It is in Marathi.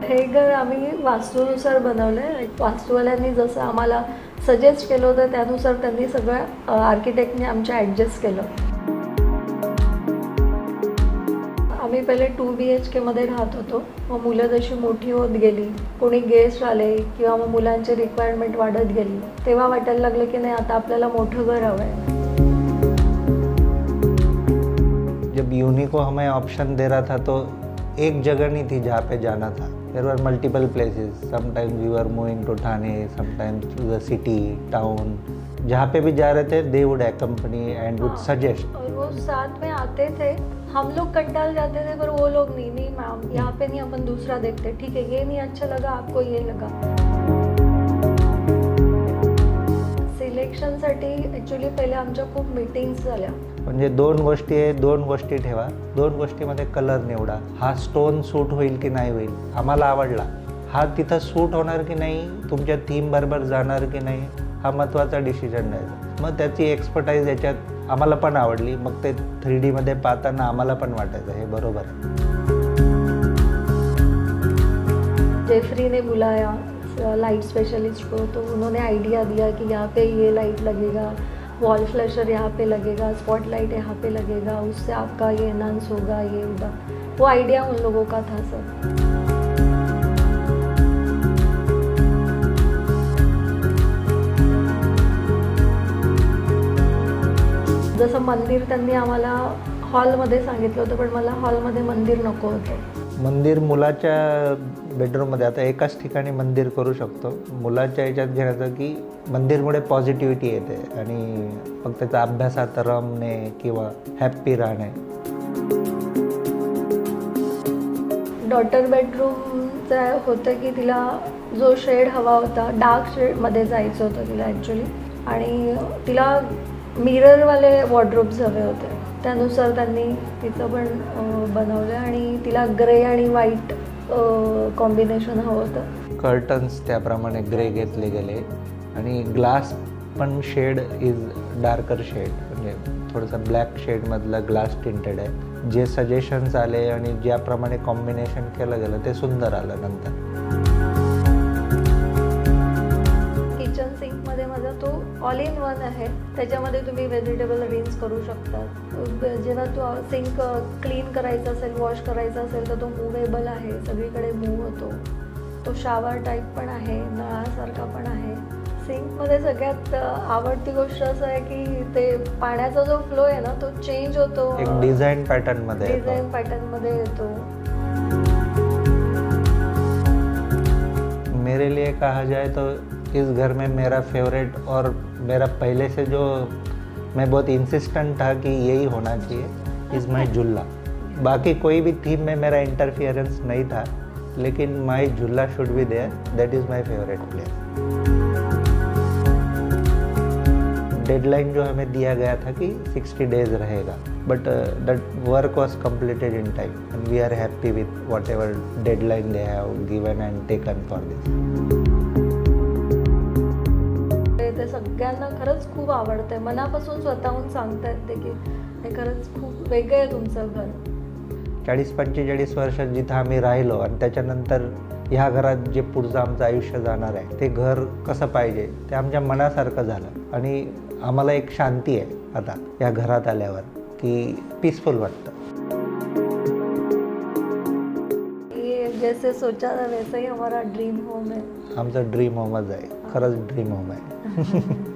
हे घर आम्ही वास्तूनुसार बनवलंय. वास्तूवाल्यांनी जसं आम्हाला सजेस्ट केलं होतं त्यानुसार त्यांनी सगळं आर्किटेक्टने आमच्या ॲडजस्ट केलं. आम्ही पहिले 2 BHK मध्ये राहत होतो. मग मुलं जशी मोठी होत गेली, कोणी गेस्ट आले किंवा मग मुलांची रिक्वायरमेंट वाढत गेली, तेव्हा वाटायला लागलं की नाही आता आपल्याला मोठं घर हवं आहे. जब यूनी को हमें ऑप्शन दे रहा था तो एक जगह नहीं थी जहाँ पे जाना था. There were multiple places. Sometimes we were moving to Thane, sometimes to the city, town. जहाँ पे भी जा रहे थे, they would accompany and would suggest. और वो साथ में आते थे. हम लोग कट्टाल जाते थे पर वो लोग नहीं मैम यहाँ पे नहीं, अपन दूसरा देखते. ठीक है, ये नहीं अच्छा लगा, आपको ये लगा. सिलेक्शनसाठी ॲक्च्युली पहिले आमच्या खूप मीटिंग्स झाल्या. म्हणजे 2 गोष्टी आहे, 2 गोष्टी ठेवा. 2 गोष्टीमध्ये कलर निवडा. हा स्टोन सूट होईल की नाही होईल, आम्हाला आवडला. हा तिथं सूट होणार की नाही, तुमच्या थीम बरोबर जाणार की नाही, हा महत्त्वाचा डिसिजन द्यायचा. मग त्याची एक्सपर्टाईज याच्यात आम्हाला पण आवडली. मग ते 3D मध्ये पाहताना आम्हाला पण वाटायचं हे बरोबर आहे. जेफरी ने बुलाया लाइट स्पेशलिस्ट को, तो उन्होंने आइडिया दिया कि यहाँ पे ये लाइट लगेगा, वॉल फ्लैशर यहाँ पे लगेगा, स्पॉट लाइट यहाँ पे लगेगा, उससे आपका ये एनहांस होगा, ये होगा. वो आइडिया उन लोगों का था सर. जसं मंदिर त्यांनी आम्हाला हॉलमध्ये सांगितलं होतं, पण मला हॉलमध्ये मंदिर नको होतं. मंदिर मुलाच्या बेडरूममध्ये, आता एकाच ठिकाणी मंदिर करू शकतो. मुलाच्या याच्यात घेण्याचं की मंदिरमुळे पॉझिटिव्हिटी येते आणि मग त्याचा अभ्यासात रमणे किंवा हॅप्पी राहणे. डॉटर बेडरूमचं होतं की तिला जो शेड हवा होता, डार्क शेडमध्ये जायचं होतं तिला ॲक्च्युली. आणि तिला मिररवाले वॉर्डरोब्स हवे होते. त्यानुसार त्यांनी तिचं पण बनवलं आणि तिला ग्रे आणि व्हाईट कॉम्बिनेशन हवं होतं. कर्टन्स त्याप्रमाणे ग्रे घेतले गेले आणि ग्लास पण शेड इज डार्कर शेड, म्हणजे थोडंसं ब्लॅक शेडमधलं ग्लास टिंटेड आहे. जे सजेशन्स आले आणि ज्याप्रमाणे कॉम्बिनेशन केलं गेलं ते सुंदर आलं नंतर. किचन सिंकमध्ये माझा तो ऑल इन वन आहे. त्याच्यामध्ये तुम्ही व्हेजिटेबल रिन्स करू शकता. जेव्हा तो सिंक क्लीन करायचा असेल, वॉश करायचा असेल तर तो मूवेबल आहे, सगळीकडे मूव होतो. तो शावर टाईप पण आहे, नळासारखा पण आहे. सिंकमध्ये सगळ्यात आवडती गोष्ट असं आहे की ते पाण्याचा जो फ्लो आहे ना तो चेंज होतो, एक डिझाईन पॅटर्नमध्ये येतो. मेरे लिए कहा जाए तो इस घर में मेरा फेवरेट और मेरा पहले से जो मैं बहुत इंसिस्टेंट था कि यही होना चाहिए, इज़ माई झूला. बाकी कोई भी थीम में मेरा इंटरफियरेंस नहीं था, लेकिन my jhula should be there. That is my favourite place. Deadline जो हमें दिया गया था कि 60 डेज रहेगा, but that work was completed in time and we are happy with whatever deadline they have given and taken for this. ते सगळ्यांना खरंच खूप आवडतंय. मनापासून स्वतःहून सांगता येते की हे खरंच खूप वेगळं आहे तुमचं घर. 40-45 वर्ष जिथं आम्ही राहिलो आणि त्याच्यानंतर ह्या घरात जे पुढचं आमचं आयुष्य जाणार आहे ते घर कसं पाहिजे ते आमच्या मनासारखं झालं आणि आम्हाला एक शांती आहे आता या घरात आल्यावर की पीसफुल वाटतं. जैसे सोचा था वैसे ही हमारा ड्रीम होम है. आमचं ड्रीम होमच आहे, खरंच ड्रीम होम आहे.